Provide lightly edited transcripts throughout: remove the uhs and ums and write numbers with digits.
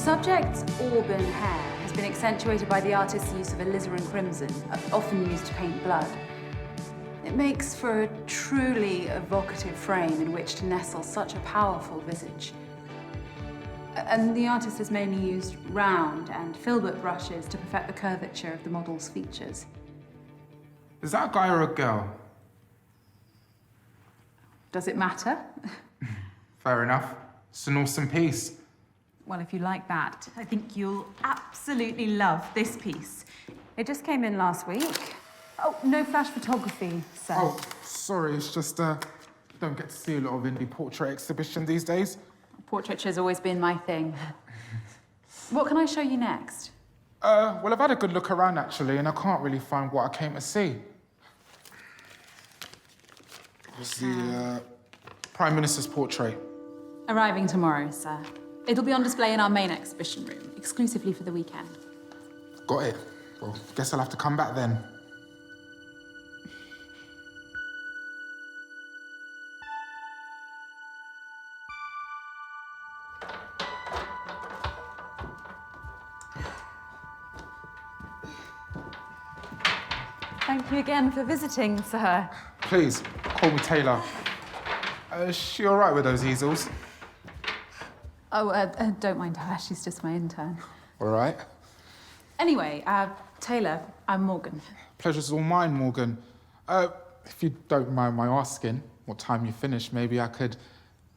subject's auburn hair has been accentuated by the artist's use of alizarin crimson, often used to paint blood. It makes for a truly evocative frame in which to nestle such a powerful visage. And the artist has mainly used round and filbert brushes to perfect the curvature of the model's features. Is that a guy or a girl? Does it matter? Fair enough. It's an awesome piece. Well, if you like that, I think you'll absolutely love this piece. It just came in last week. Oh, no flash photography, sir. Oh, sorry, it's just, don't get to see a lot of indie portrait exhibition these days. Portraiture has always been my thing. What can I show you next? Well, I've had a good look around, actually, and I can't really find what I came to see. It's the, Prime Minister's portrait. Arriving tomorrow, sir. It'll be on display in our main exhibition room, exclusively for the weekend. Got it. Well, guess I'll have to come back then. Thank you again for visiting, sir. Please, call me Taylor. Is she all right with those easels? Oh, don't mind her. She's just my intern. All right. Anyway, Taylor, I'm Morgan. Pleasure's all mine, Morgan. If you don't mind my asking, what time you finish, maybe I could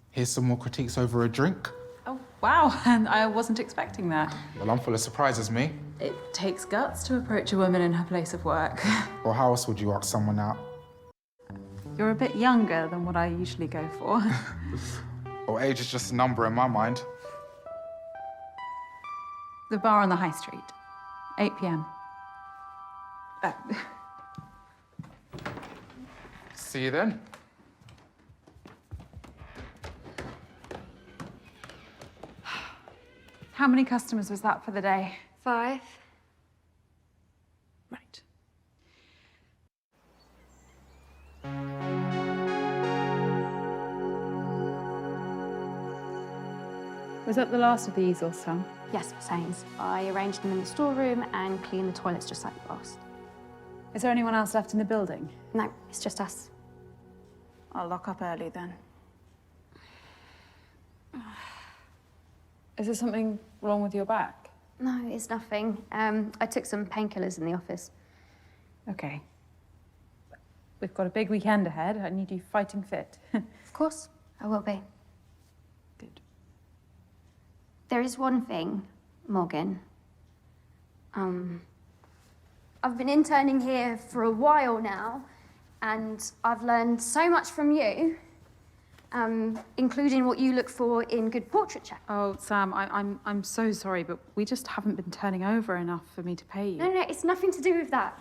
hear some more critiques over a drink? Oh, wow. And I wasn't expecting that. Well, I'm full of surprises, me. It takes guts to approach a woman in her place of work. Or how else would you ask someone out? You're a bit younger than what I usually go for. Or age is just a number in my mind. The bar on the high street. 8 p.m. See you then. How many customers was that for the day? 5. Right. Was that the last of the easels, Sam? Yes, Miss Haynes. I arranged them in the storeroom and cleaned the toilets just like last. Is there anyone else left in the building? No, it's just us. I'll lock up early then. Is there something wrong with your back? No, it's nothing. I took some painkillers in the office. Okay. We've got a big weekend ahead. I need you fighting fit. Of course, I will be. Good. There is one thing, Morgan. I've been interning here for a while now, and I've learned so much from you, including what you look for in good portraiture. Oh, Sam, I'm so sorry, but we just haven't been turning over enough for me to pay you. No, it's nothing to do with that.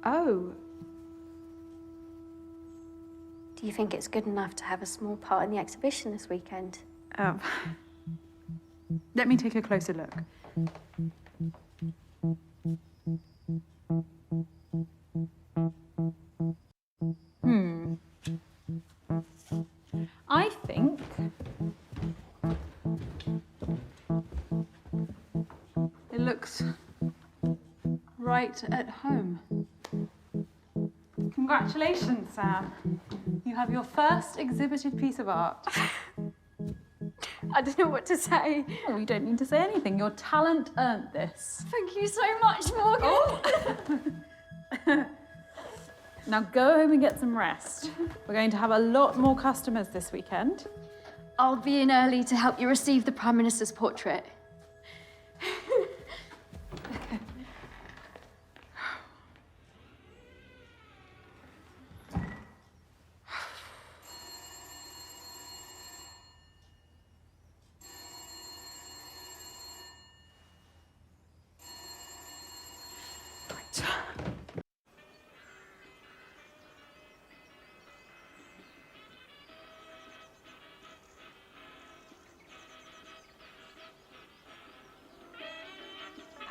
Oh. Do you think it's good enough to have a small part in the exhibition this weekend? Let me take a closer look. I think it looks right at home. Congratulations, Sam. You have your first exhibited piece of art. I don't know what to say. Oh, you don't need to say anything. Your talent earned this. Thank you so much, Morgan. Oh. Now go home and get some rest. We're going to have a lot more customers this weekend. I'll be in early to help you receive the Prime Minister's portrait.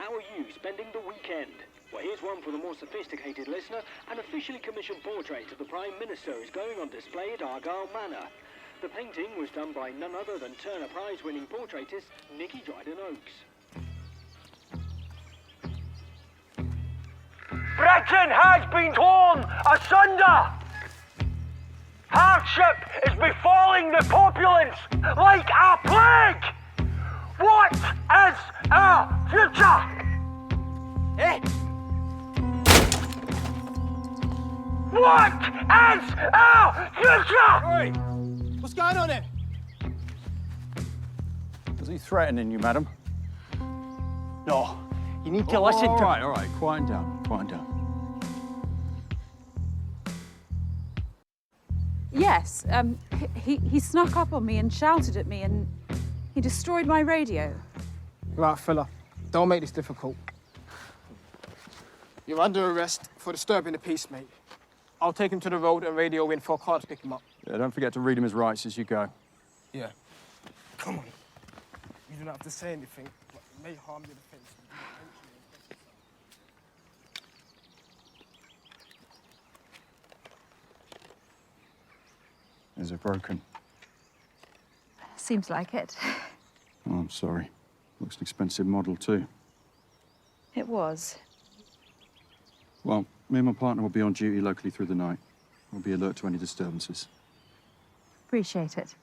How are you spending the weekend? Well, here's one for the more sophisticated listener. An officially commissioned portrait of the Prime Minister is going on display at Argyle Manor. The painting was done by none other than Turner Prize-winning portraitist Nicky Dryden Oakes. Britain has been torn asunder! Hardship is befalling the populace like a plague! What is our future? Eh? What is our future? Oi! What's going on here? Was he threatening you, madam? No, you need to listen to... All right, quiet down, quiet down. Yes, he snuck up on me and shouted at me and he destroyed my radio. Right, fella. Don't make this difficult. You're under arrest for disturbing the peace, mate. I'll take him to the road and radio in for a car to pick him up. Yeah, don't forget to read him his rights as you go. Yeah. Come on. You don't have to say anything, but it may harm your defense. Is it broken? Seems like it. Oh, I'm sorry. Looks an expensive model, too. It was. Well, me and my partner will be on duty locally through the night. We'll be alert to any disturbances. Appreciate it.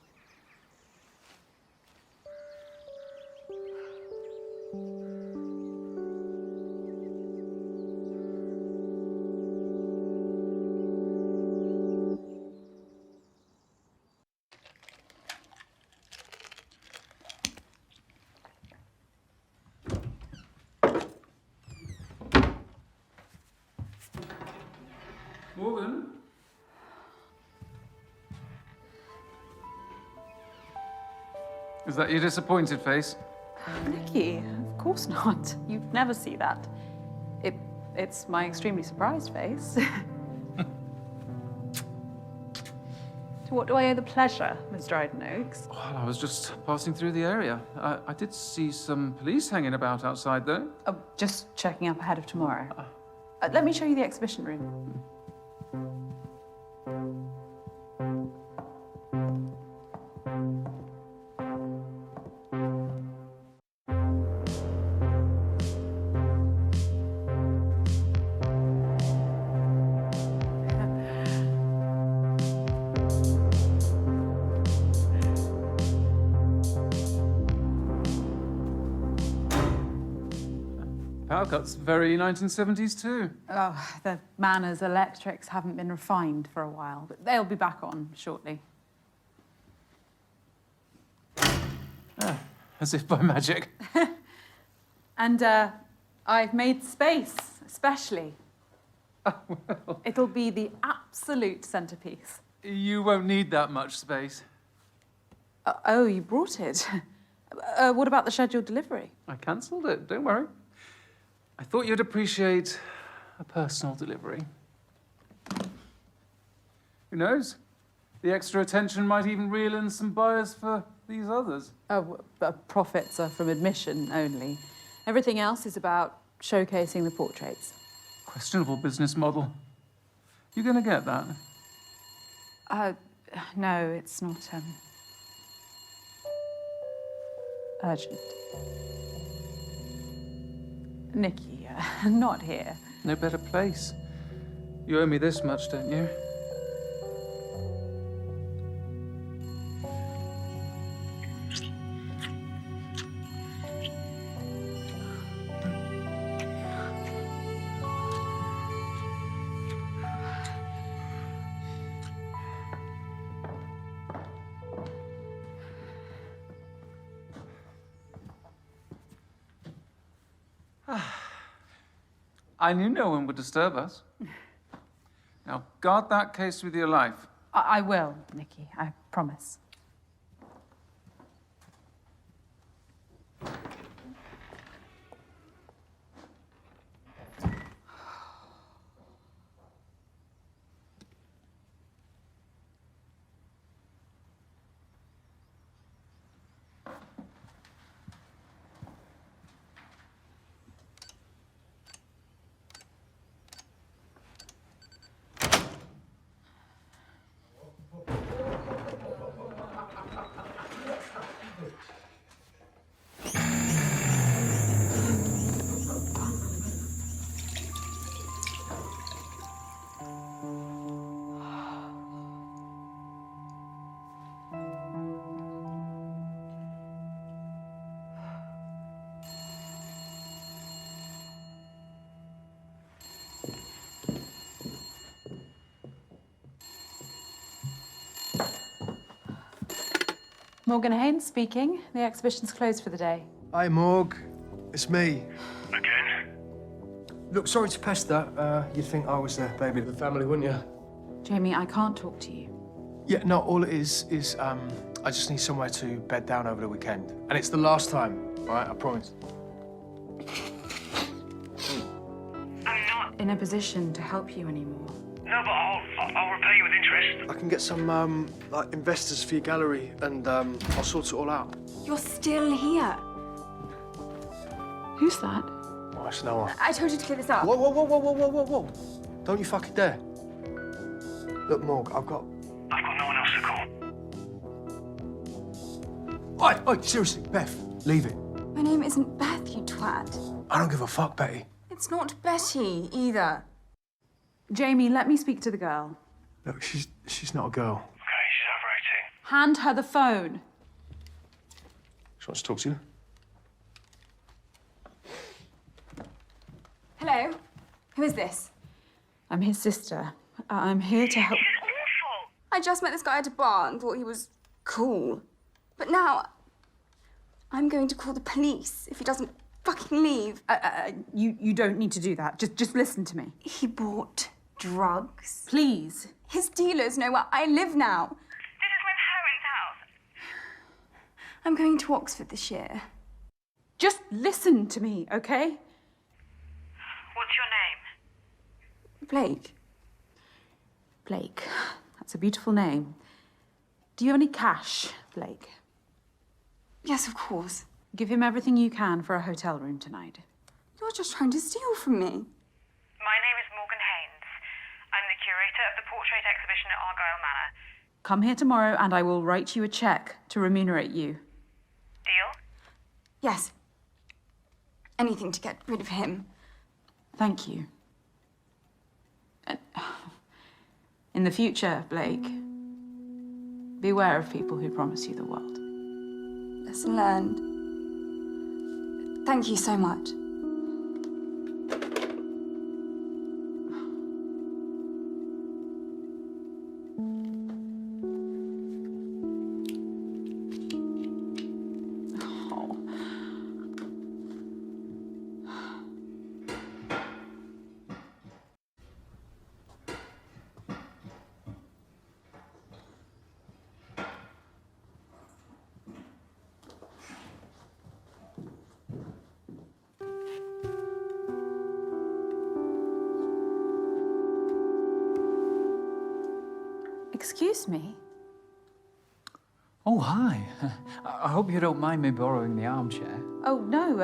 Morgan? Is that your disappointed face? Nicky, of course not. You'd never see that. It's my extremely surprised face. To what do I owe the pleasure, Miss Dryden Oakes? Well, I was just passing through the area. I did see some police hanging about outside, though. Oh, just checking up ahead of tomorrow. Let me show you the exhibition room. Power cuts, very 1970s, too. Oh, the Manners electrics haven't been refined for a while, but they'll be back on shortly. As if by magic. And I've made space, especially. Oh, well. It'll be the absolute centerpiece. You won't need that much space. Oh, you brought it. What about the scheduled delivery? I cancelled it, don't worry. I thought you'd appreciate a personal delivery. Who knows? The extra attention might even reel in some buyers for these others. Oh, profits are from admission only. Everything else is about showcasing the portraits. Questionable business model. You gonna get that? No, it's not, urgent. Nicky, not here. No better place. You owe me this much, don't you? I knew no one would disturb us. Now, guard that case with your life. I will, Nicky, I promise. Morgan Haynes speaking. The exhibition's closed for the day. Hi, Morg. It's me. Again? Look, sorry to pester. You'd think I was the baby of the family, wouldn't you? Jamie, I can't talk to you. Yeah, no, all it is I just need somewhere to bed down over the weekend. And it's the last time, all right? I promise. I'm not. In a position to help you anymore. No, but I'll repay you with interest. I can get some, like, investors for your gallery, and I'll sort it all out. You're still here. Who's that? Oh, it's Noah. I told you to clear this up. Whoa, whoa, whoa, whoa, whoa, whoa, whoa, whoa. Don't you fucking dare. Look, Morg, I've got no one else to call. Oi, seriously, Beth, leave it. My name isn't Beth, you twat. I don't give a fuck, Betty. It's not Betty either. Jamie, let me speak to the girl. Look, she's not a girl. Okay, she's over 18. Hand her the phone. She wants to talk to you. Hello? Who is this? I'm his sister. I'm here to help. I just met this guy at a bar and thought he was cool. But now, I'm going to call the police if he doesn't fucking leave. You don't need to do that. Just listen to me. He bought drugs. Please. His dealers know where I live now. This is my parents' house. I'm going to Oxford this year. Just listen to me, okay? What's your name? Blake. Blake. That's a beautiful name. Do you have any cash, Blake? Yes, of course. Give him everything you can for a hotel room tonight. You're just trying to steal from me. My name is Morgan Haynes. I'm the curator of the portrait exhibition at Argyle Manor. Come here tomorrow and I will write you a cheque to remunerate you. Deal? Yes. Anything to get rid of him. Thank you. And in the future, Blake, beware of people who promise you the world. Lesson learned. Thank you so much. Oh. Excuse me? Oh, hi. I hope you don't mind me borrowing the armchair. Oh, no,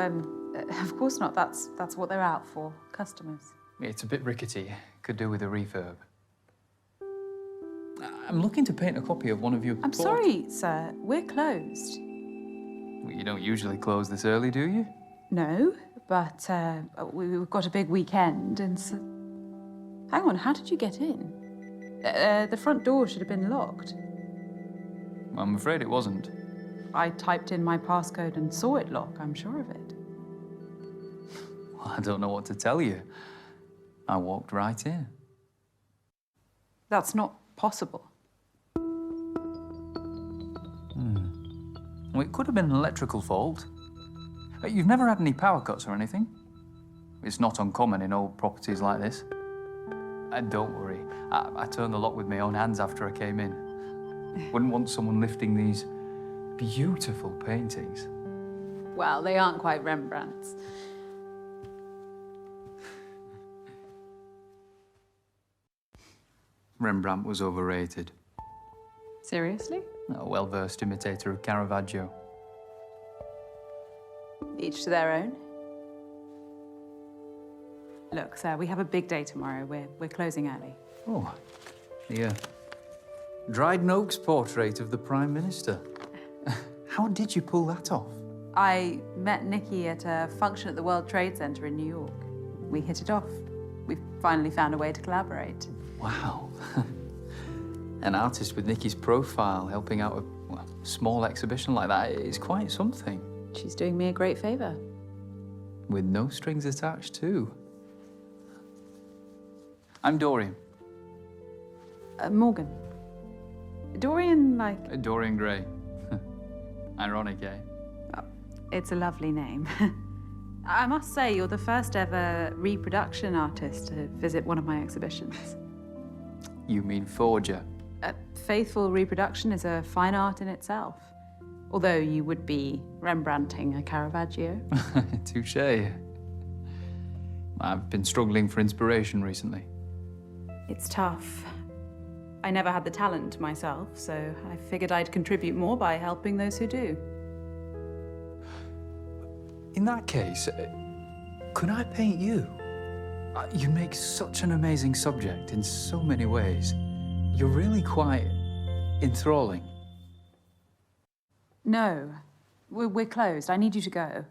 of course not. That's what they're out for, customers. It's a bit rickety. Could do with a refurb. I'm looking to paint a copy of one of your... I'm sorry, sir. We're closed. Well, you don't usually close this early, do you? No, but we've got a big weekend and so... Hang on, how did you get in? The front door should have been locked. I'm afraid it wasn't. I typed in my passcode and saw it lock, I'm sure of it. Well, I don't know what to tell you. I walked right in. That's not possible. Well, it could have been an electrical fault. You've never had any power cuts or anything? It's not uncommon in old properties like this. And don't worry, I turned the lock with my own hands after I came in. Wouldn't want someone lifting these beautiful paintings. Well, they aren't quite Rembrandts. Rembrandt was overrated. Seriously? A well-versed imitator of Caravaggio. Each to their own. Look, sir, we have a big day tomorrow. We're closing early. Oh, the Dryden Oaks portrait of the Prime Minister. How did you pull that off? I met Nikki at a function at the World Trade Center in New York. We hit it off. We've finally found a way to collaborate. Wow. An artist with Nikki's profile helping out a small exhibition like that is quite something. She's doing me a great favor. With no strings attached, too. I'm Dorian. Morgan. Dorian, like... Dorian Gray. Ironic, eh? It's a lovely name. I must say, you're the first ever reproduction artist to visit one of my exhibitions. You mean forger? Faithful reproduction is a fine art in itself. Although you would be Rembrandting a Caravaggio. Touché. I've been struggling for inspiration recently. It's tough. I never had the talent myself, so I figured I'd contribute more by helping those who do. In that case, could I paint you? You make such an amazing subject in so many ways. You're really quite enthralling. No, we're closed. I need you to go.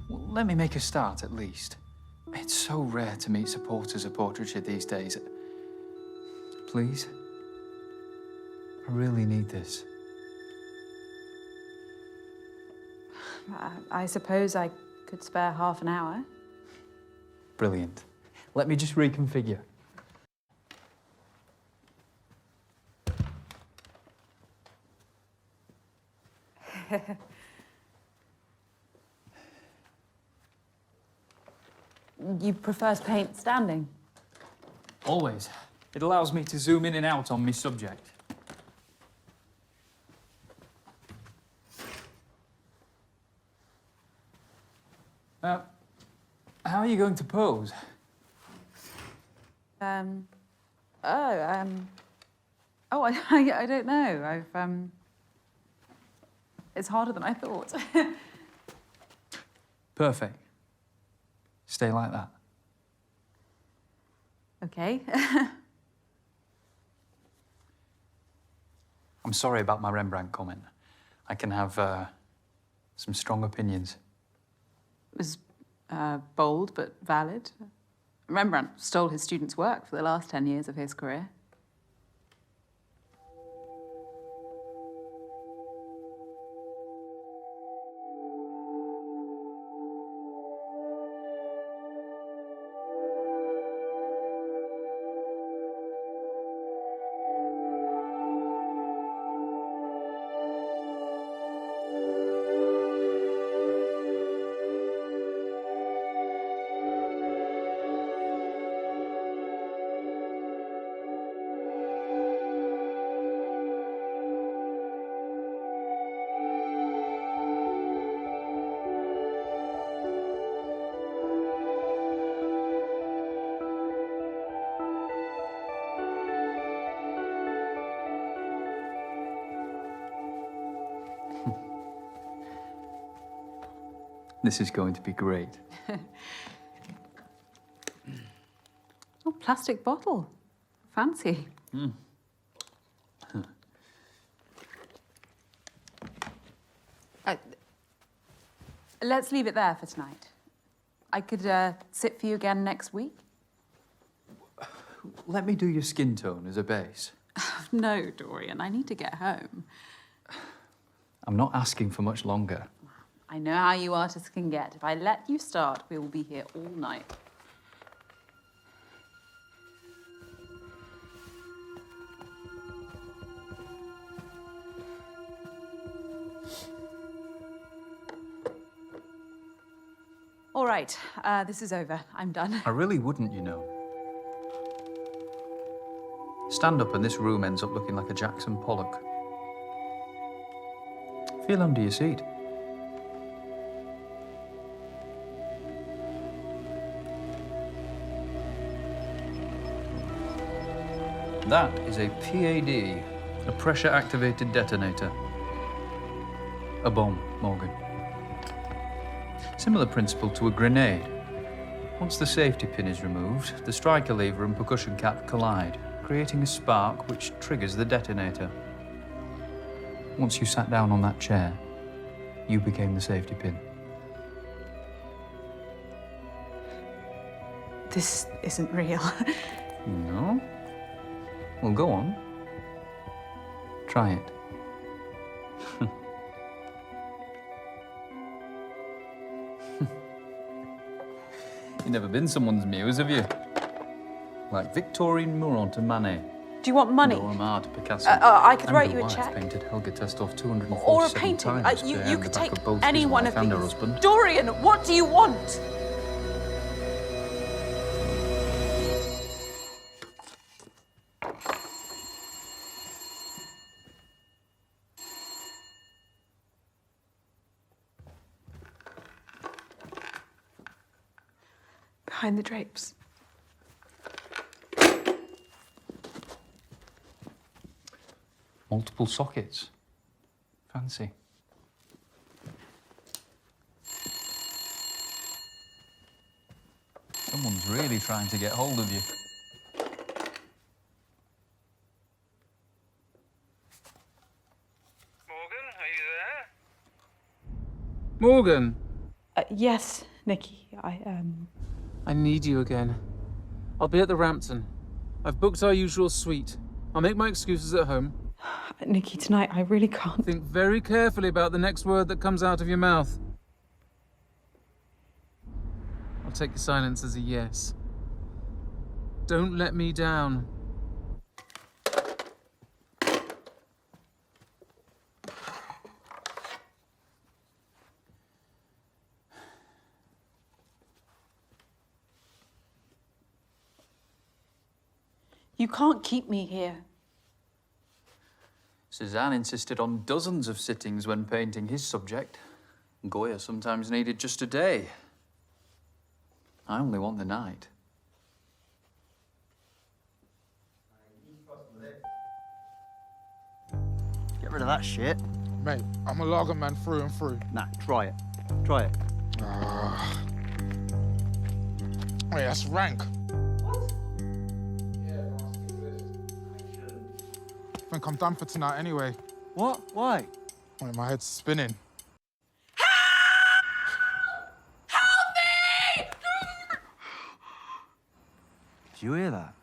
Well, let me make a start, at least. It's so rare to meet supporters of portraiture these days. Please? I really need this. I suppose I could spare half an hour. Brilliant. Let me just reconfigure. You prefer to paint standing? Always. It allows me to zoom in and out on my subject. How are you going to pose? I don't know. It's harder than I thought. Perfect. Stay like that. Okay. I'm sorry about my Rembrandt comment. I can have some strong opinions. It was bold but valid. Rembrandt stole his students' work for the last 10 years of his career. This is going to be great. Oh, plastic bottle. Fancy. Let's leave it there for tonight. I could sit for you again next week. Let me do your skin tone as a base. No, Dorian, I need to get home. I'm not asking for much longer. I know how you artists can get. If I let you start, we will be here all night. All right, this is over. I'm done. I really wouldn't, you know. Stand up and this room ends up looking like a Jackson Pollock. Feel under your seat. That is a PAD, a pressure-activated detonator. A bomb, Morgan. Similar principle to a grenade. Once the safety pin is removed, the striker lever and percussion cap collide, creating a spark which triggers the detonator. Once you sat down on that chair, you became the safety pin. This isn't real. No? Well, go on. Try it. You've never been someone's muse, have you? Like Victorine Mourant to Manet. Do you want money? Dora Maar, Picasso. I could Anne write de you a White check. painted Helga Testorff 247 Or a painting. times You behind could the back take of both any his one wife of and her these. husband. Dorian, what do you want? Behind the drapes. Multiple sockets. Fancy. Someone's really trying to get hold of you. Morgan, are you there? Morgan, Yes, Nikki. I need you again. I'll be at the Rampton. I've booked our usual suite. I'll make my excuses at home. Nikki, tonight I really can't. Think very carefully about the next word that comes out of your mouth. I'll take your silence as a yes. Don't let me down. You can't keep me here. Cézanne insisted on dozens of sittings when painting his subject. Goya sometimes needed just a day. I only want the night. Get rid of that shit. Mate, I'm a lager man through and through. Nah, try it. Try it. Wait, that's rank. I think I'm done for tonight anyway. What? Why? Wait, my head's spinning. Did you hear that?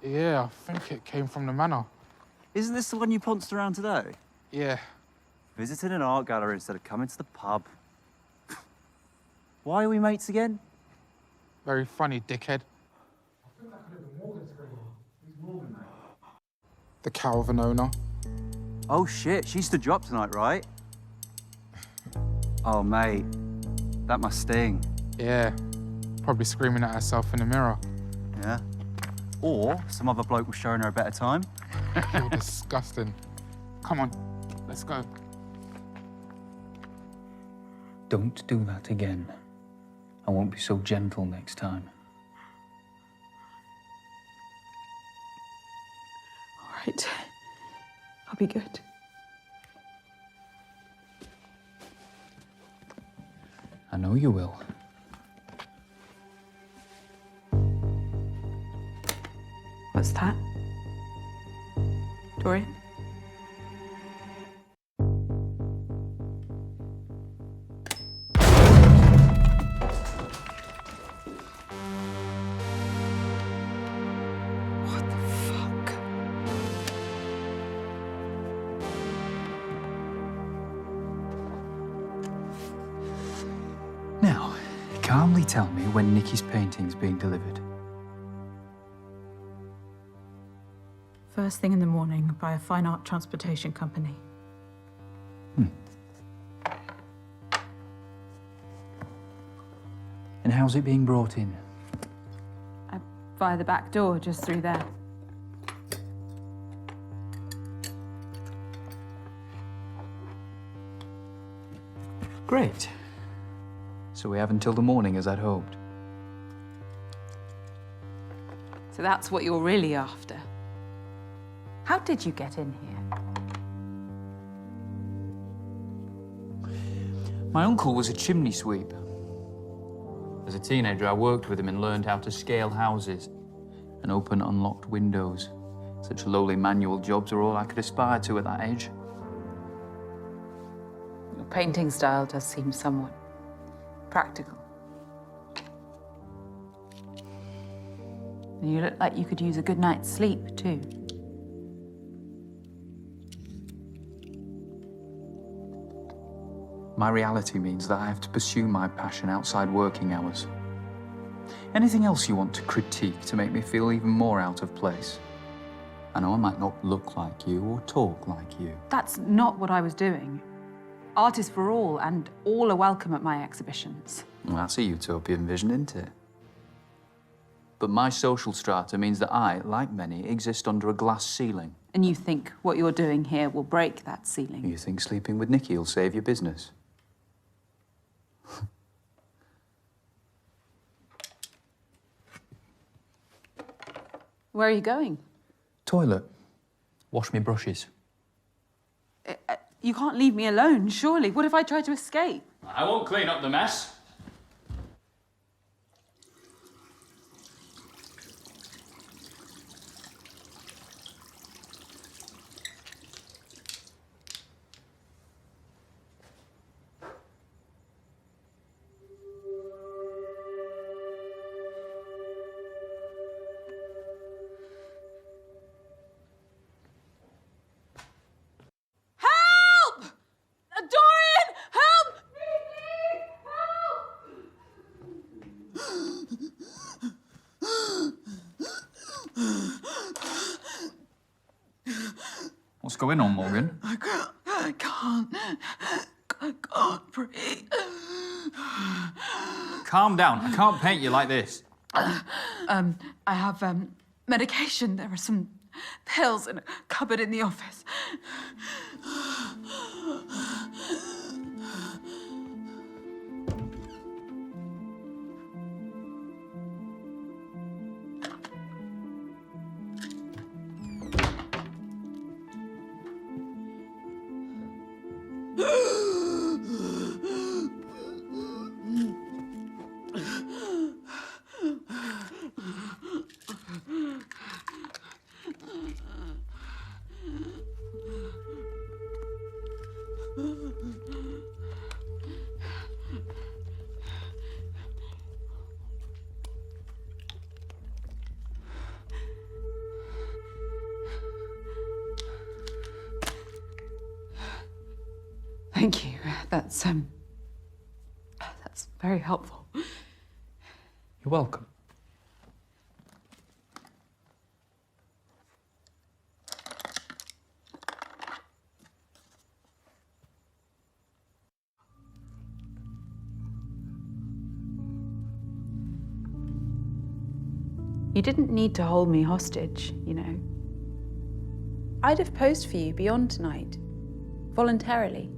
Yeah, I think it came from the manor. Isn't this the one you pounced around today? Yeah. Visiting an art gallery instead of coming to the pub. Why are we mates again? Very funny, dickhead. The Calvin owner. Oh shit, she's to drop tonight, right? Oh mate, that must sting. Yeah. Probably screaming at herself in the mirror. Yeah. Or some other bloke was showing her a better time. You're disgusting. Come on, let's go. Don't do that again. I won't be so gentle next time. All right. I'll be good. I know you will. What's that? Dorian? What the fuck? Now, calmly tell me when Nikki's painting's being delivered. First thing in the morning by a fine art transportation company. And how's it being brought in? Via the back door, just through there. Great. So we have until the morning as I'd hoped. So that's what you're really after. How did you get in here? My uncle was a chimney sweep. As a teenager, I worked with him and learned how to scale houses and open unlocked windows. Such lowly manual jobs are all I could aspire to at that age. Your painting style does seem somewhat practical. And you look like you could use a good night's sleep, too. My reality means that I have to pursue my passion outside working hours. Anything else you want to critique to make me feel even more out of place? I know I might not look like you or talk like you. That's not what I was doing. Artists for all, and all are welcome at my exhibitions. Well, that's a utopian vision, isn't it? But my social strata means that I, like many, exist under a glass ceiling. And you think what you're doing here will break that ceiling? You think sleeping with Nikki will save your business? Where are you going? Toilet. Wash me brushes. You can't leave me alone, surely. What if I try to escape? I won't clean up the mess. Help! Dorian, help! What's going on, Morgan? I can't breathe. Calm down. I can't paint you like this. I have medication. There are some pills in a cupboard in the office. Thank you. That's very helpful. You're welcome. You didn't need to hold me hostage, you know. I'd have posed for you beyond tonight, voluntarily.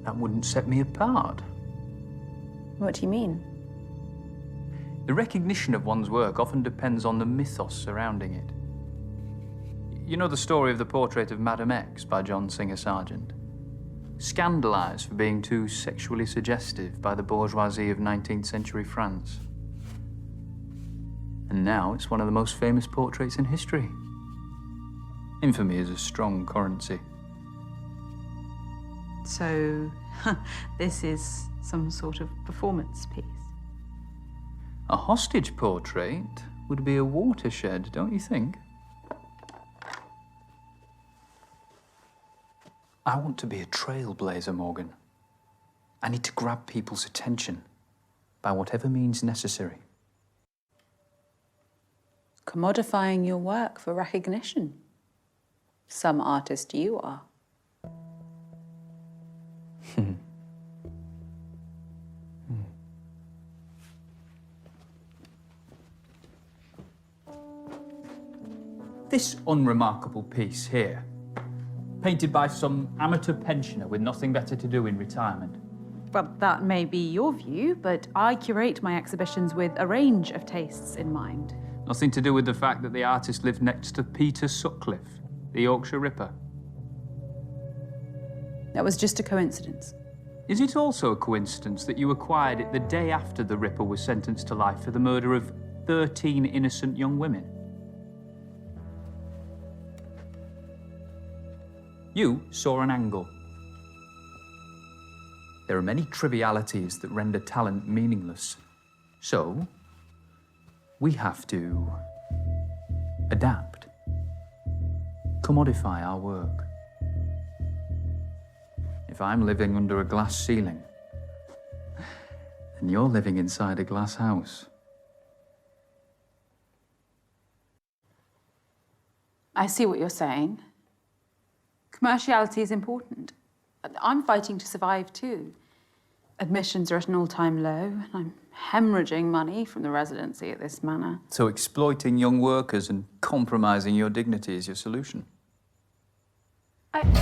That wouldn't set me apart. What do you mean? The recognition of one's work often depends on the mythos surrounding it. You know the story of the portrait of Madame X by John Singer Sargent? Scandalised for being too sexually suggestive by the bourgeoisie of 19th century France. And now it's one of the most famous portraits in history. Infamy is a strong currency. So, this is some sort of performance piece. A hostage portrait would be a watershed, don't you think? I want to be a trailblazer, Morgan. I need to grab people's attention by whatever means necessary. Commodifying your work for recognition. Some artist you are. This unremarkable piece here, painted by some amateur pensioner with nothing better to do in retirement. Well, that may be your view, but I curate my exhibitions with a range of tastes in mind. Nothing to do with the fact that the artist lived next to Peter Sutcliffe, the Yorkshire Ripper. That was just a coincidence. Is it also a coincidence that you acquired it the day after the Ripper was sentenced to life for the murder of 13 innocent young women? You saw an angle. There are many trivialities that render talent meaningless. So, we have to adapt, commodify our work. If I'm living under a glass ceiling, then you're living inside a glass house. I see what you're saying. Commerciality is important. I'm fighting to survive too. Admissions are at an all-time low, and I'm hemorrhaging money from the residency at this manor. So exploiting young workers and compromising your dignity is your solution? Hello,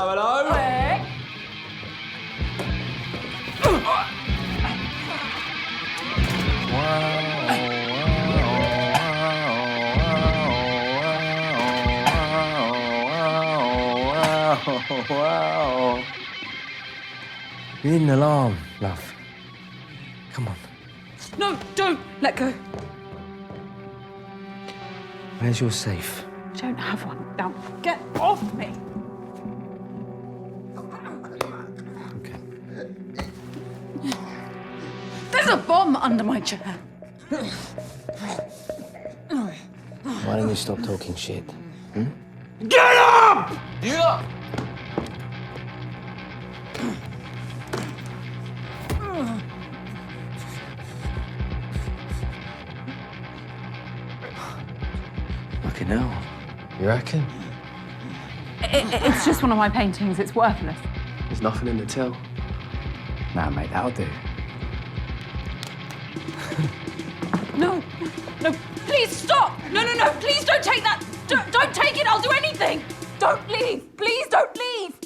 hello. Wow. You need an alarm, love. Come on. No, don't! Let go. Where's your safe? I don't have one. Now, get off me! Okay. There's a bomb under my chair. Why don't you stop talking shit? Hmm? Get up! Yeah. Fucking hell. You reckon? It's just one of my paintings. It's worthless. There's nothing in the till. Nah, mate, that'll do. No, no, please stop! No, no, no, please don't take that! Don't take it, I'll do anything! Don't leave, please don't leave!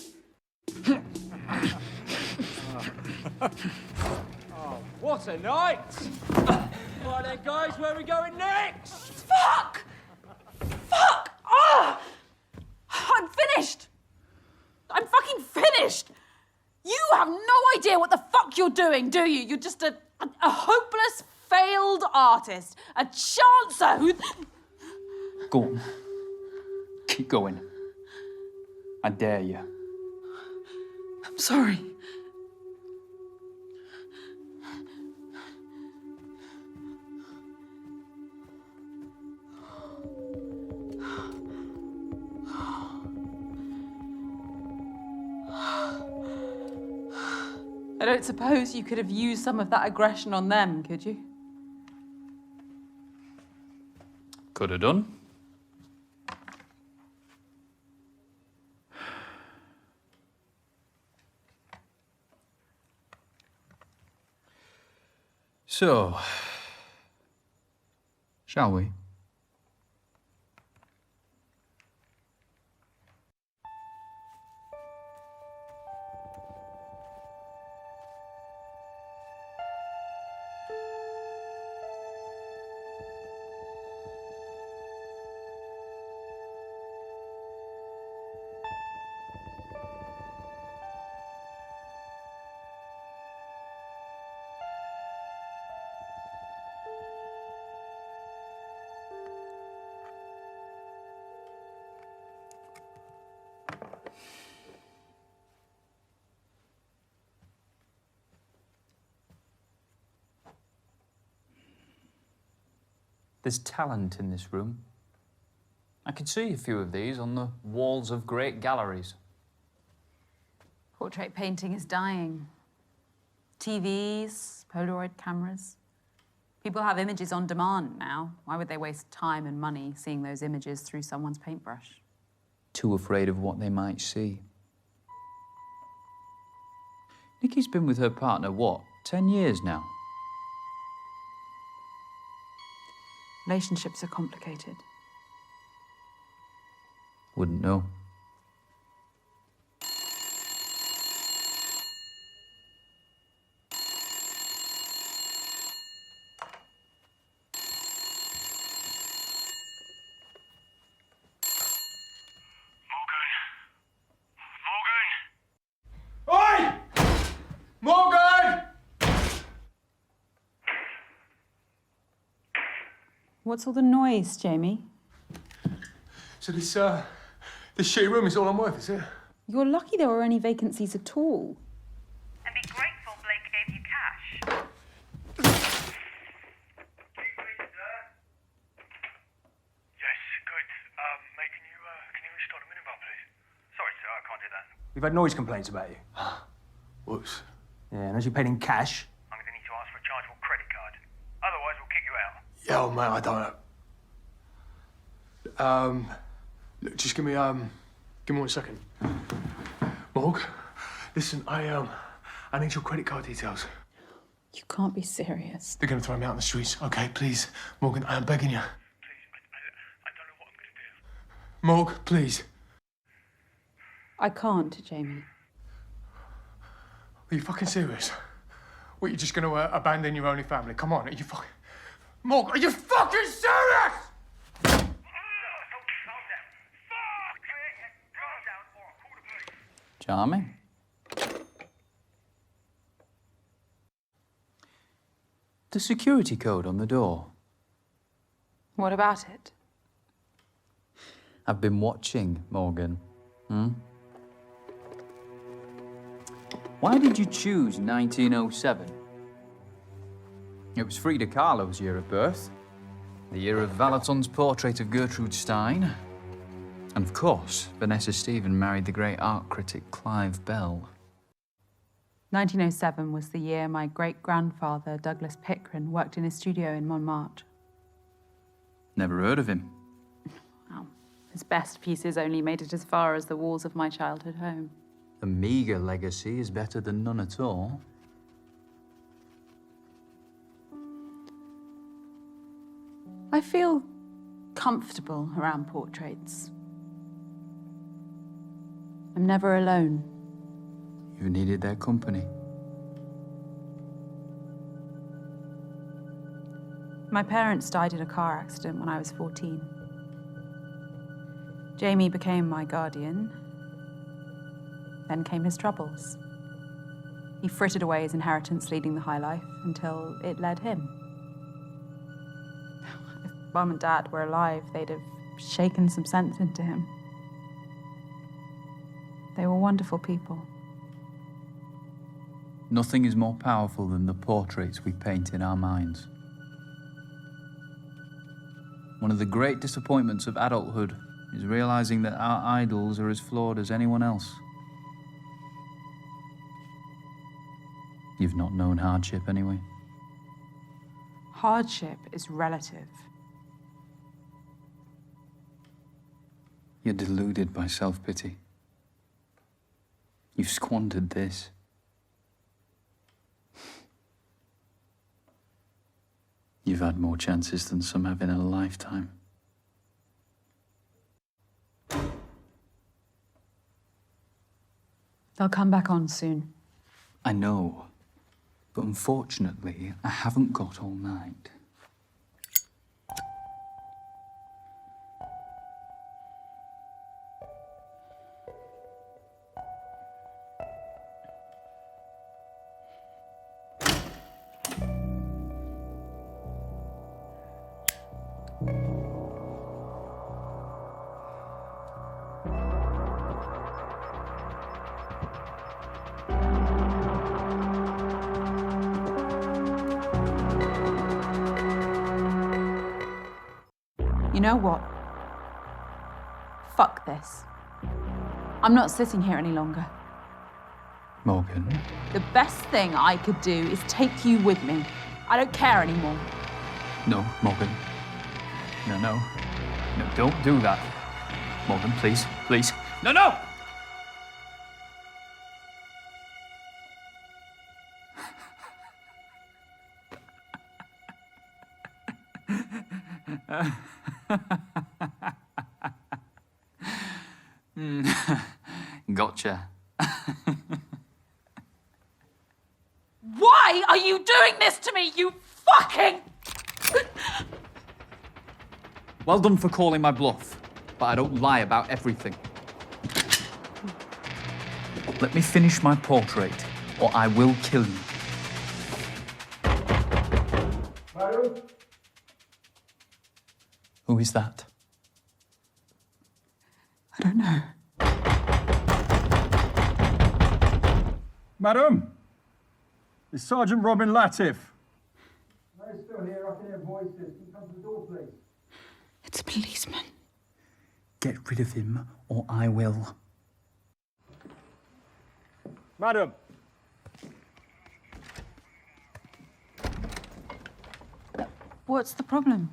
Oh, what a night! Right then, guys, where are we going next? Fuck! Fuck! Ah! I'm finished! I'm fucking finished! You have no idea what the fuck you're doing, do you? You're just a hopeless, failed artist. A chancer who... Go on. Keep going. I dare you. I'm sorry. I don't suppose you could have used some of that aggression on them, could you? Could have done. So, shall we? There's talent in this room. I can see a few of these on the walls of great galleries. Portrait painting is dying. TVs, Polaroid cameras. People have images on demand now. Why would they waste time and money seeing those images through someone's paintbrush? Too afraid of what they might see. Nikki's been with her partner, what, 10 years now? Relationships are complicated. Wouldn't know. Oi! Morgan! What's all the noise, Jamie? So this shitty room is all I'm worth, is it? You're lucky there were any vacancies at all. And be grateful Blake gave you cash. Yes, good. Mate, can you restart the minibar, please? Sorry, sir, I can't do that. We've had noise complaints about you. Whoops. Yeah, and as you paid in cash. I'm going to need to ask for a chargeable credit card. Yeah, oh, mate, I don't know. Look, just give me 1 second. Morg, listen, I need your credit card details. You can't be serious. They're gonna throw me out in the streets. Okay, please. Morgan, I am begging you. Please, I don't know what I'm gonna do. Morg, please. I can't, Jamie. Are you fucking serious? What, you're just gonna abandon your only family? Come on, are you fucking... Morg, are you fucking serious? Charming. The security code on the door. What about it? I've been watching, Morgan. Why did you choose 1907? It was Frida Kahlo's year of birth, the year of Valaton's portrait of Gertrude Stein, and of course, Vanessa Stephen married the great art critic Clive Bell. 1907 was the year my great-grandfather, Douglas Pickren, worked in his studio in Montmartre. Never heard of him. Well, his best pieces only made it as far as the walls of my childhood home. A meagre legacy is better than none at all. I feel comfortable around portraits. I'm never alone. You needed their company. My parents died in a car accident when I was 14. Jamie became my guardian. Then came his troubles. He frittered away his inheritance leading the high life until it led him. If Mum and Dad were alive, they'd have shaken some sense into him. They were wonderful people. Nothing is more powerful than the portraits we paint in our minds. One of the great disappointments of adulthood is realizing that our idols are as flawed as anyone else. You've not known hardship anyway. Hardship is relative. You're deluded by self-pity. You've squandered this. You've had more chances than some have in a lifetime. They'll come back on soon. I know, but unfortunately, I haven't got all night. You know what? Fuck this. I'm not sitting here any longer. Morgan? The best thing I could do is take you with me. I don't care anymore. No, Morgan. No, no. No, don't do that. Morgan, please, please. No, no! Gotcha. Why are you doing this to me, you fucking... Well done for calling my bluff, but I don't lie about everything. Let me finish my portrait, or I will kill you. Madam? Who is that? I don't know. Madam, it's Sergeant Robin Latif. No, he's still here. I can hear voices. Can you come to the door, please? It's a policeman. Get rid of him, or I will. Madam. What's the problem?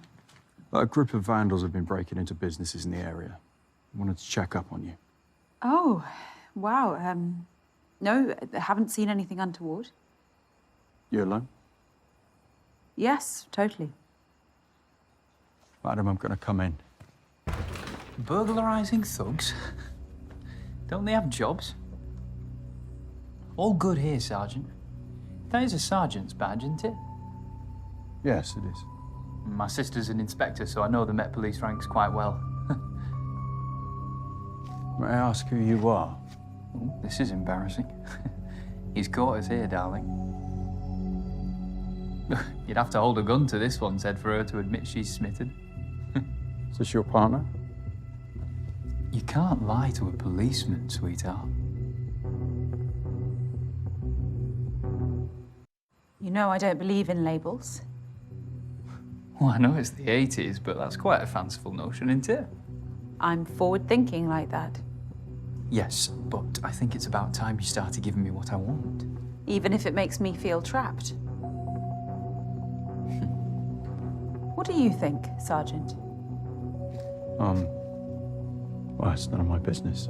A group of vandals have been breaking into businesses in the area. I wanted to check up on you. Oh, wow. No, I haven't seen anything untoward. You alone? Yes, totally. Madam, I'm going to come in. Burglarizing thugs? Don't they have jobs? All good here, Sergeant. That is a sergeant's badge, isn't it? Yes, it is. My sister's an inspector, so I know the Met Police ranks quite well. May I ask who you are? Ooh, this is embarrassing. He's caught us here, darling. You'd have to hold a gun to this one's head for her to admit she's smitten. Is this your partner? You can't lie to a policeman, sweetheart. You know I don't believe in labels. Well, I know it's the 80s, but that's quite a fanciful notion, isn't it? I'm forward-thinking like that. Yes, but I think it's about time you started giving me what I want. Even if it makes me feel trapped. What do you think, Sergeant? Well, it's none of my business.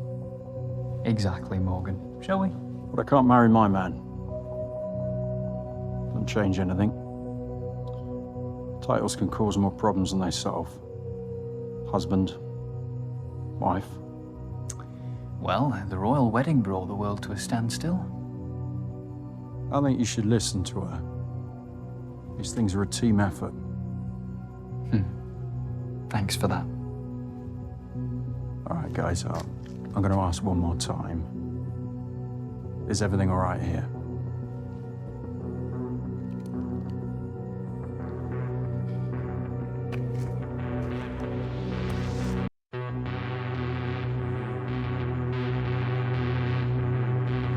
Exactly, Morgan. Shall we? But I can't marry my man. Doesn't change anything. Titles can cause more problems than they solve. Husband, wife. Well, the royal wedding brought the world to a standstill. I think you should listen to her. These things are a team effort. Thanks for that. All right, guys, I'm going to ask one more time. Is everything all right here?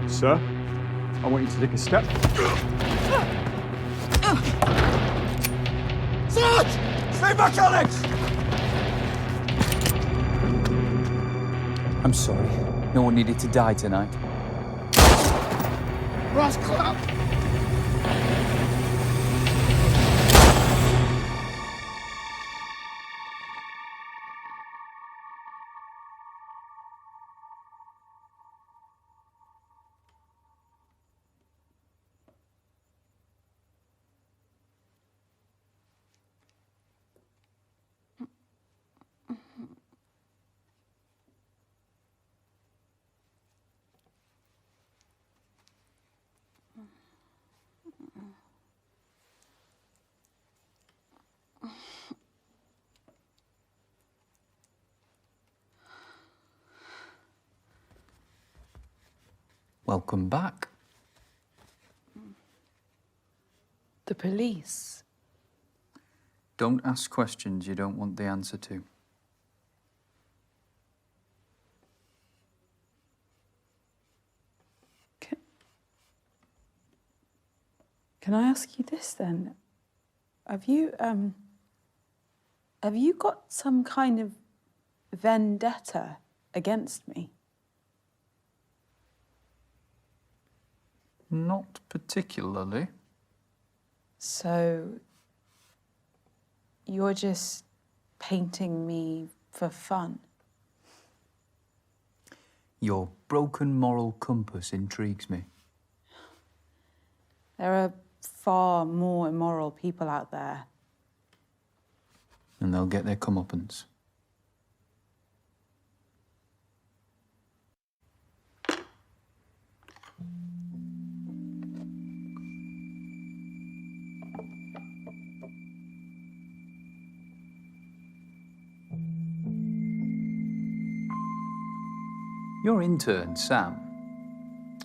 Sir, I want you to take a step. Sarge! Stay back, Alex! I'm sorry. No one needed to die tonight. Rascal! Welcome back. The police. Don't ask questions you don't want the answer to. Can I ask you this then? Have you got some kind of vendetta against me? Not particularly. So you're just painting me for fun? Your broken moral compass intrigues me. There are far more immoral people out there. And they'll get their comeuppance. Your intern, Sam,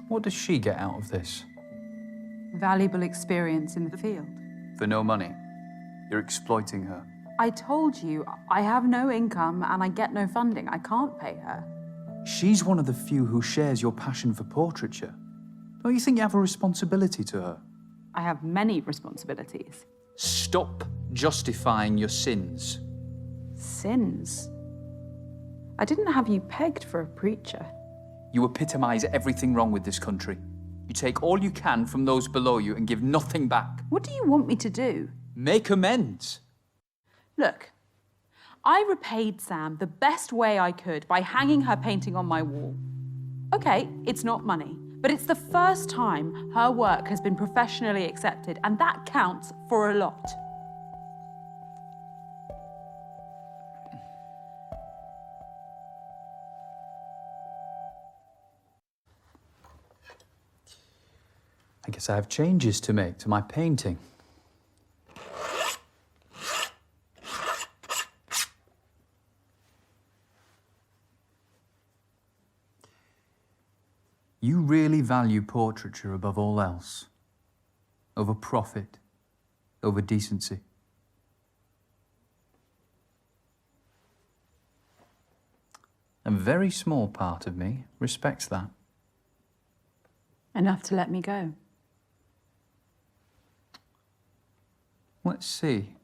what does she get out of this? Valuable experience in the field. For no money. You're exploiting her. I told you, I have no income and I get no funding. I can't pay her. She's one of the few who shares your passion for portraiture. Don't you think you have a responsibility to her? I have many responsibilities. Stop justifying your sins. Sins? I didn't have you pegged for a preacher. You epitomise everything wrong with this country. You take all you can from those below you and give nothing back. What do you want me to do? Make amends. Look, I repaid Sam the best way I could by hanging her painting on my wall. Okay, it's not money, but it's the first time her work has been professionally accepted, and that counts for a lot. I guess I have changes to make to my painting. You really value portraiture above all else, over profit, over decency. A very small part of me respects that. Enough to let me go. Let's see.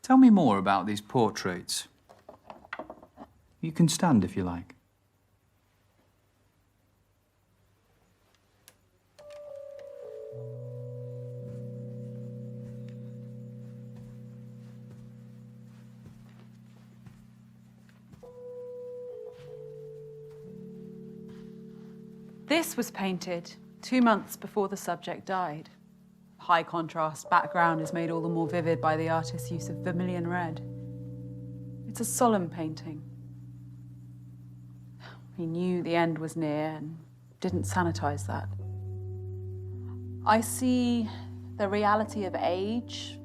Tell me more about these portraits. You can stand if you like. This was painted 2 months before the subject died. High contrast background is made all the more vivid by the artist's use of vermilion red. It's a solemn painting. He knew the end was near and didn't sanitize that. I see the reality of age,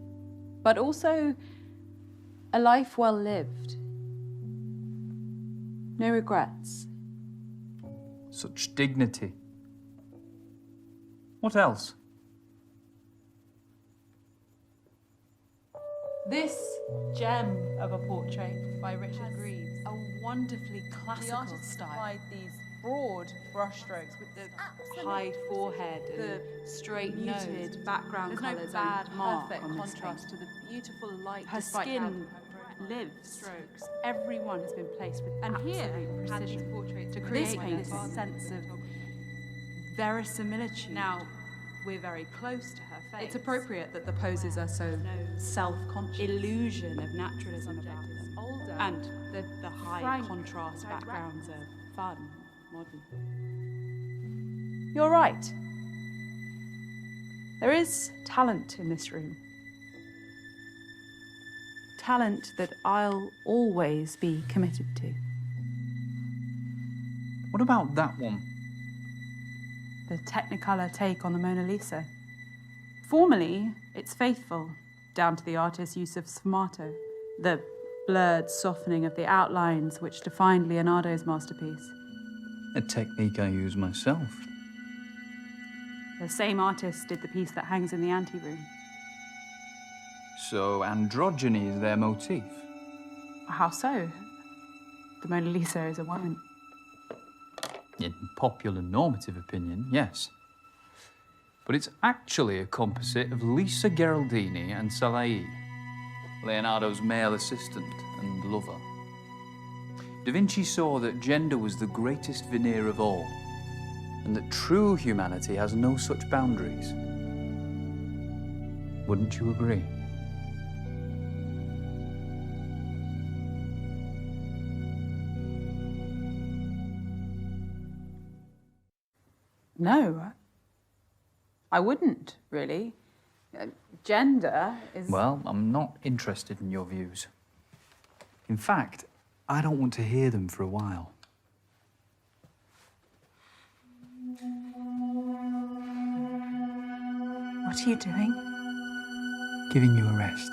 but also a life well lived. No regrets. Such dignity. What else? This gem of a portrait by Richard Greaves, a wonderfully classical style. Applied these broad brushstrokes with the high forehead and the straight muted background colours. There's no bad, perfect contrast to the beautiful light. Her skin lives. Strokes. Everyone has been placed with absolute precision to create this sense of verisimilitude. Now, we're very close to her face. It's appropriate that the poses are so self-conscious. Illusion of naturalism about them. Older. And the high contrast backgrounds are fun, modern. You're right. There is talent in this room. Talent that I'll always be committed to. What about that one? The Technicolor take on the Mona Lisa. Formally, it's faithful, down to the artist's use of sfumato, the blurred softening of the outlines which defined Leonardo's masterpiece. A technique I use myself. The same artist did the piece that hangs in the anteroom. So androgyny is their motif? How so? The Mona Lisa is a woman. In popular normative opinion, yes. But it's actually a composite of Lisa Gherardini and Salai, Leonardo's male assistant and lover. Da Vinci saw that gender was the greatest veneer of all, and that true humanity has no such boundaries. Wouldn't you agree? No, I wouldn't, really. Gender is... Well, I'm not interested in your views. In fact, I don't want to hear them for a while. What are you doing? Giving you a rest.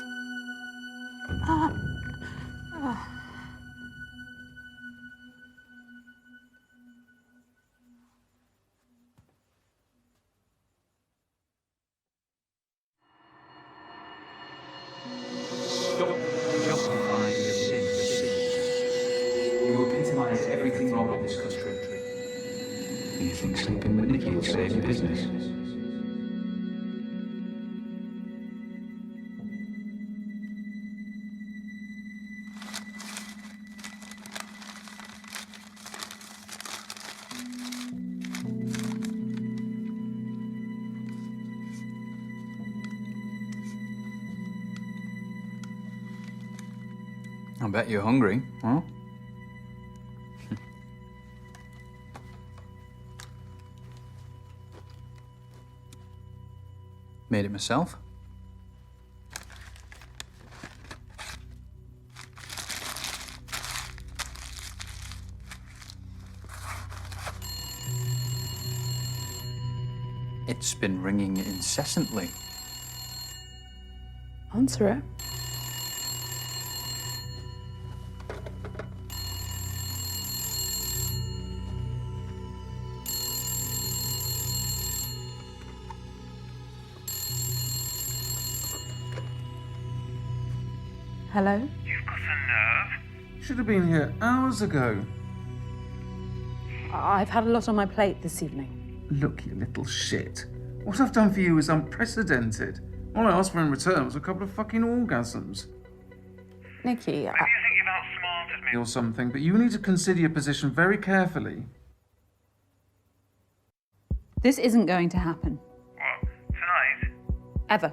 Stop justifying your sins. You epitomise everything wrong with this country. You think sleeping with Nikki will save your business? I bet you're hungry, huh? Made it myself. It's been ringing incessantly. Answer it. Hello? You've got a nerve. Should have been here hours ago. I've had a lot on my plate this evening. Look, you little shit. What I've done for you is unprecedented. All I asked for in return was a couple of fucking orgasms. Nikki, Maybe you think you've outsmarted me. Or something, but you need to consider your position very carefully. this isn't going to happen. What, tonight? Ever.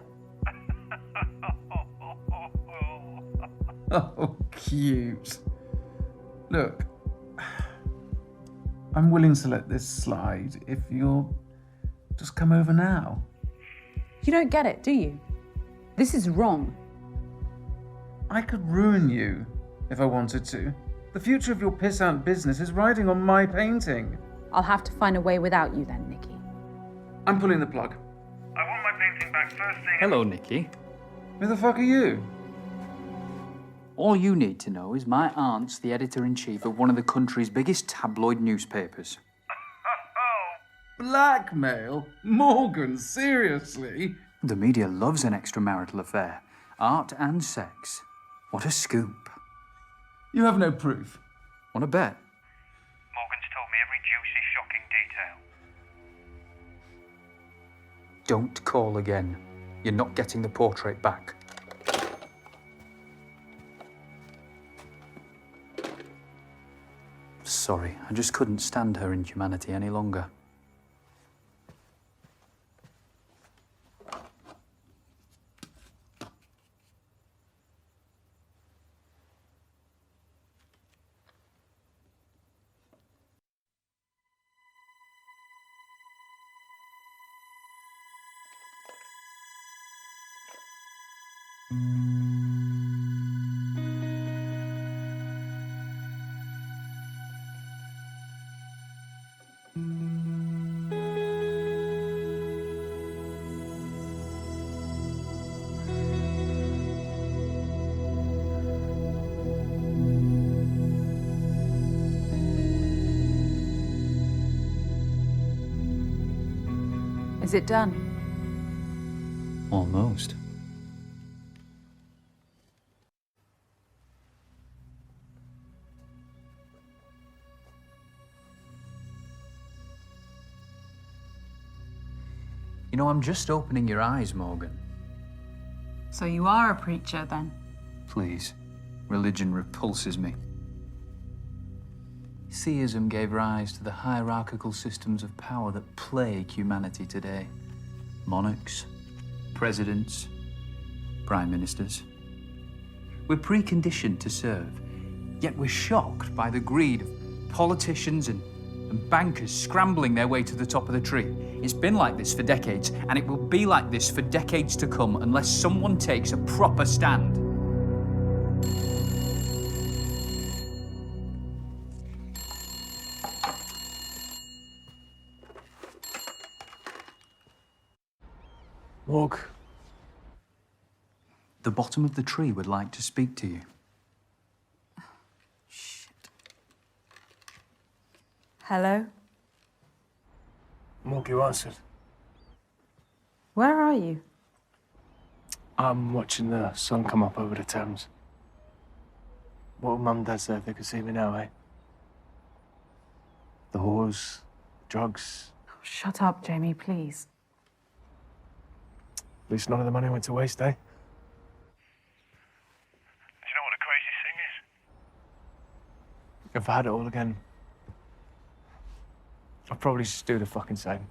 Oh, cute. Look, I'm willing to let this slide if you'll just come over now. You don't get it, do you? This is wrong. I could ruin you if I wanted to. The future of your piss-out business is riding on my painting. I'll have to find a way without you then, Nikki. I'm pulling the plug. I want my painting back first thing. Hello, Nikki. Who the fuck are you? All you need to know is my aunt's the editor-in-chief of one of the country's biggest tabloid newspapers. Blackmail? Morgan, seriously? The media loves an extramarital affair. Art and sex. What a scoop. You have no proof. Want to bet? Morgan's told me every juicy, shocking detail. Don't call again. You're not getting the portrait back. Sorry, I just couldn't stand her inhumanity any longer. Is it done? Almost. You know, I'm just opening your eyes, Morgan. So you are a preacher then? Please. Religion repulses me. Theism gave rise to the hierarchical systems of power that plague humanity today. Monarchs, presidents, prime ministers. We're preconditioned to serve, yet we're shocked by the greed of politicians and bankers scrambling their way to the top of the tree. It's been like this for decades, and it will be like this for decades to come unless someone takes a proper stand. Morg. The bottom of the tree would like to speak to you. Hello? Morg, you answered. Where are you? I'm watching the sun come up over the Thames. What would Mum and Dad say if they could see me now, eh? The whores, drugs. Shut up, Jamie, please. At least none of the money went to waste, eh? Do you know what the craziest thing is? If I had it all again, I'd probably just do the fucking same.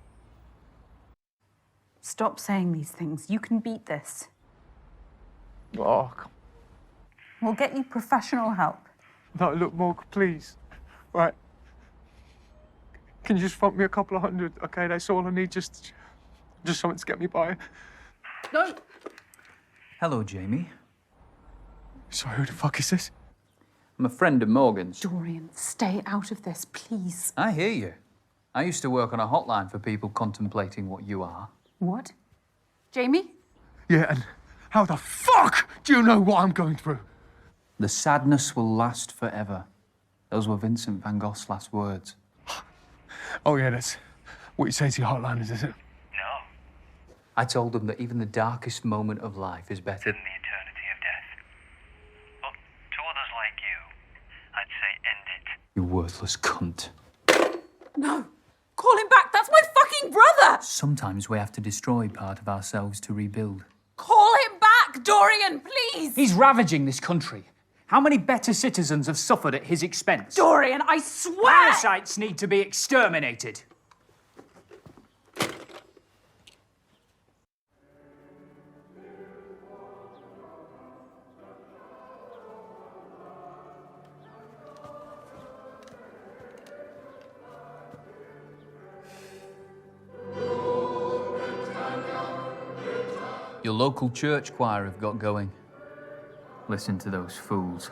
Stop saying these things. You can beat this. Oh, We'll get you professional help. No, look, Morg, please. Right. Can you just front me a couple of hundred? Okay, that's all I need. Just something to get me by. No. Hello, Jamie. Sorry, who the fuck is this? I'm a friend of Morgan's. Dorian, stay out of this, please. I hear you. I used to work on a hotline for people contemplating what you are. What? Jamie? Yeah, and how the fuck do you know what I'm going through? The sadness will last forever. Those were Vincent van Gogh's last words. Oh, yeah, that's what you say to your hotliners, is it? No. I told them that even the darkest moment of life is better In the eternity of death. But to others like you, I'd say end it. You worthless cunt. No. Call him back. That's my fucking brother. Sometimes we have to destroy part of ourselves to rebuild. Call him back, Dorian, please. He's ravaging this country. How many better citizens have suffered at his expense? Dorian, I swear. Parasites need to be exterminated. Your local church choir have got going. Listen to those fools.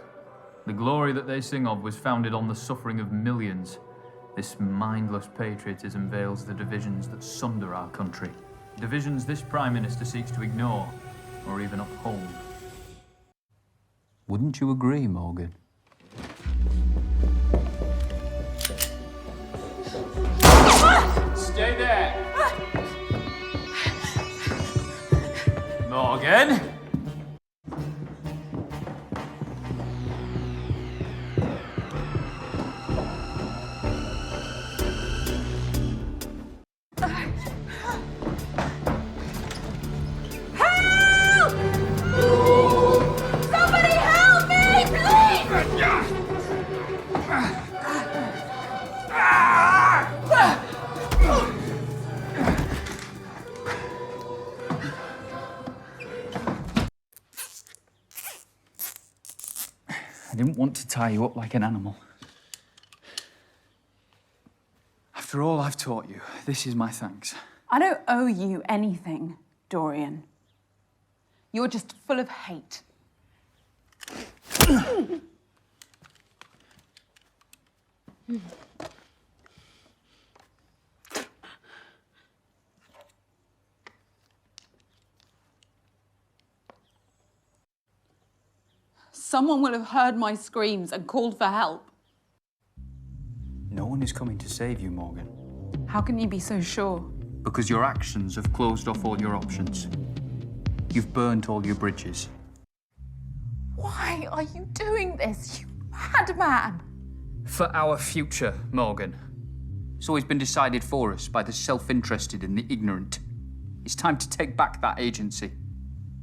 The glory that they sing of was founded on the suffering of millions. This mindless patriotism veils the divisions that sunder our country. Divisions this Prime Minister seeks to ignore, or even uphold. Wouldn't you agree, Morgan? Stay there. Morgan? Somebody help me, please! I didn't want to tie you up like an animal. After all I've taught you, this is my thanks. I don't owe you anything, Dorian. You're just full of hate. Someone will have heard my screams and called for help. No one is coming to save you, Morgan. How can you be so sure? Because your actions have closed off all your options. You've burnt all your bridges. Why are you doing this, you madman? For our future, Morgan. It's always been decided for us by the self-interested and the ignorant. It's time to take back that agency.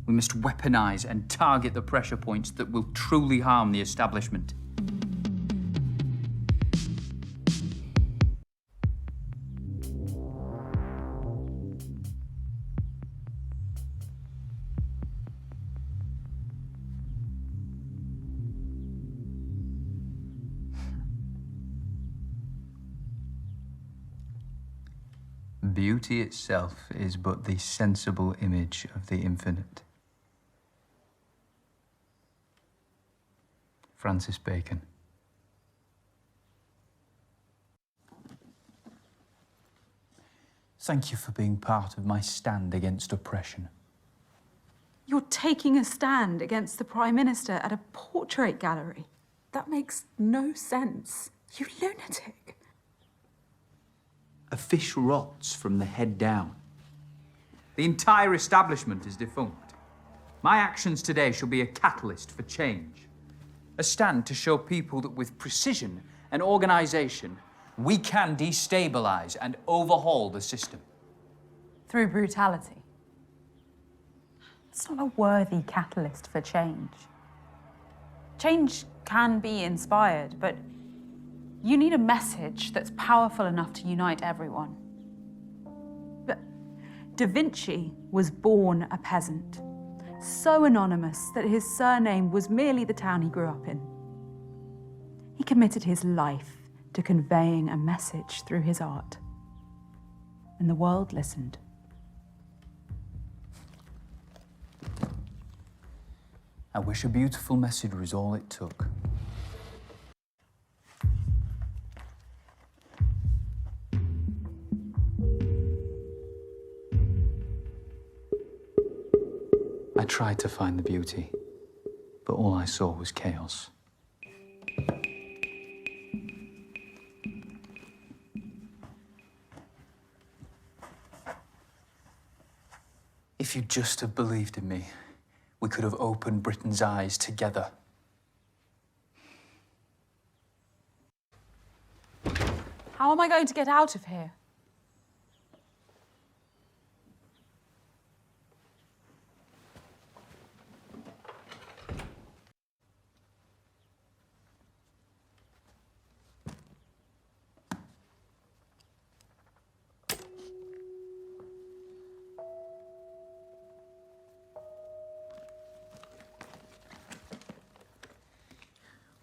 We must weaponize and target the pressure points that will truly harm the establishment. Beauty itself is but the sensible image of the infinite. Francis Bacon. Thank you for being part of my stand against oppression. You're taking a stand against the Prime Minister at a portrait gallery. That makes no sense. You lunatic. A fish rots from the head down. The entire establishment is defunct. My actions today shall be a catalyst for change. A stand to show people that with precision and organisation, we can destabilise and overhaul the system. Through brutality. It's not a worthy catalyst for change. Change can be inspired, but you need a message that's powerful enough to unite everyone. But Da Vinci was born a peasant, so anonymous that his surname was merely the town he grew up in. He committed his life to conveying a message through his art, and the world listened. I wish a beautiful message was all it took. I tried to find the beauty, but all I saw was chaos. If you'd just have believed in me, we could have opened Britain's eyes together. How am I going to get out of here?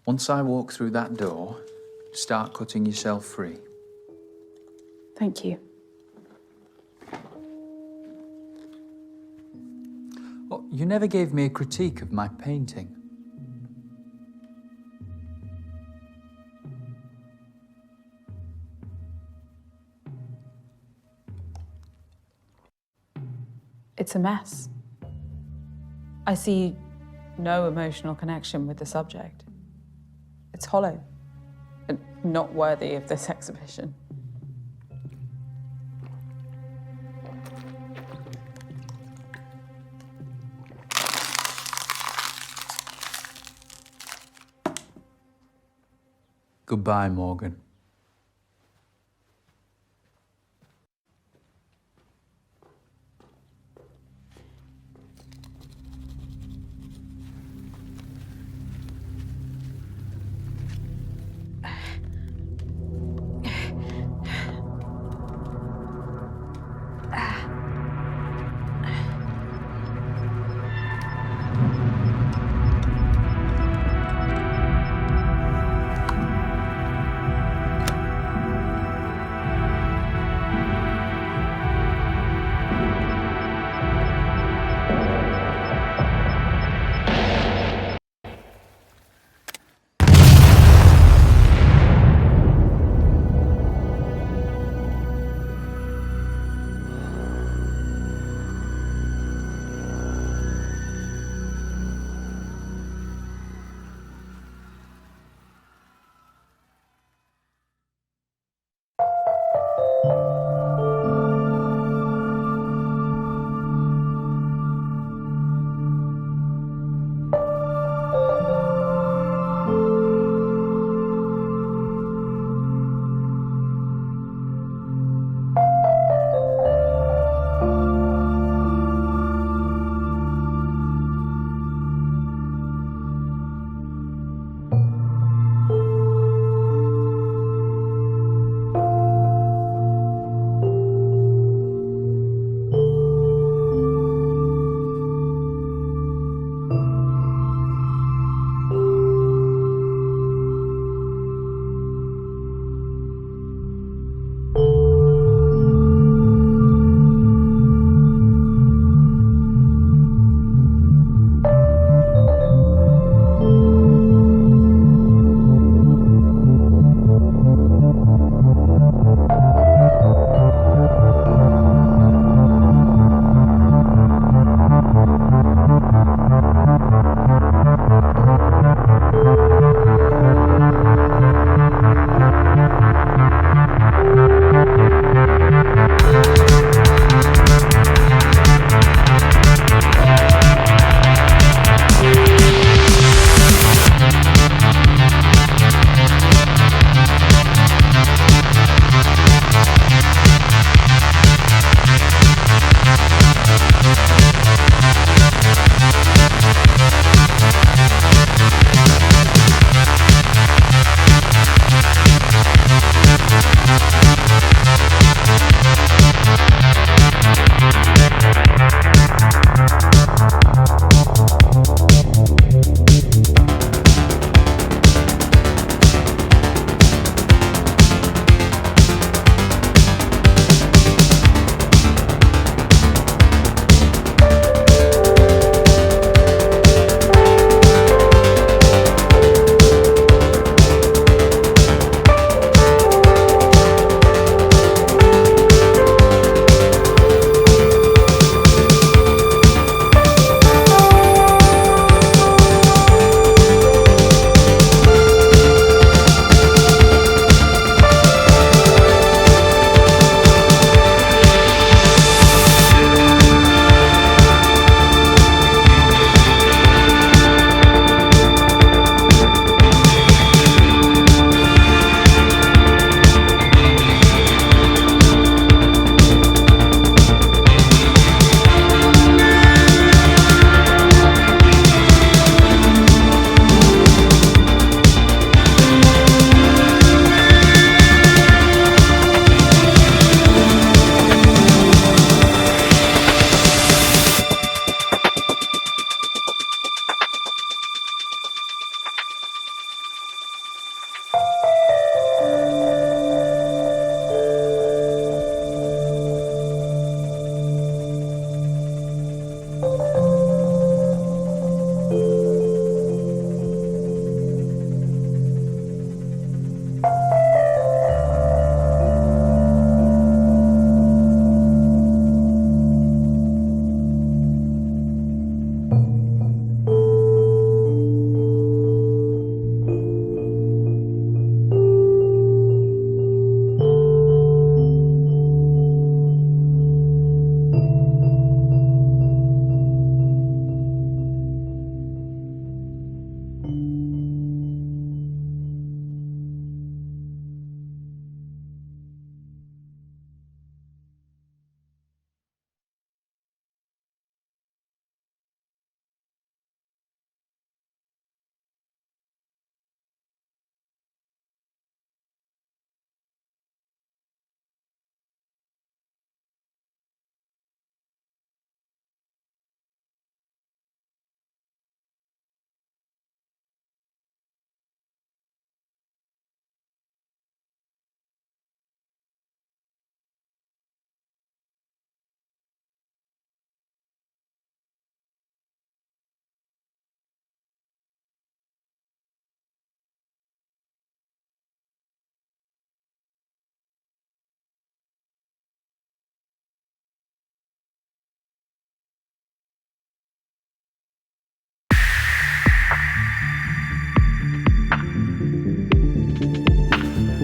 Once I walk through that door, start cutting yourself free. Thank you. Oh, you never gave me a critique of my painting. It's a mess. I see no emotional connection with the subject. It's hollow and not worthy of this exhibition. Goodbye, Morgan.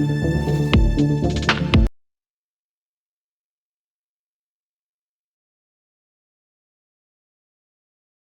Thank you.